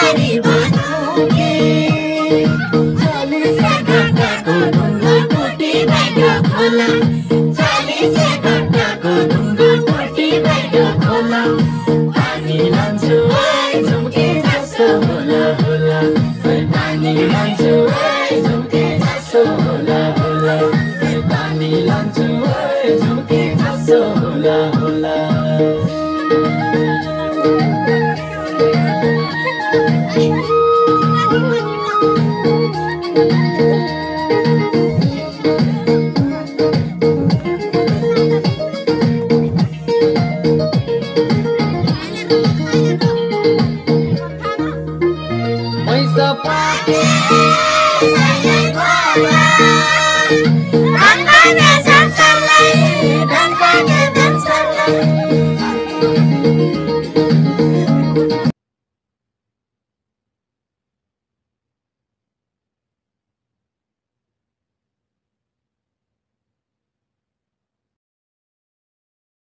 पानी भनौँ के चालिसे घण्टाको ढुङ्गा टुटी बाहिर खोला चालिसे घण्टाको ढुङ्गा टुटी बाहिर खोला पानी लान्छु है झुम्के जस्तो होला होला पानी लान्छु है झुम्के जस्तो होला होला पानी लान्छु है झुम्के जस्तो होला होला Dan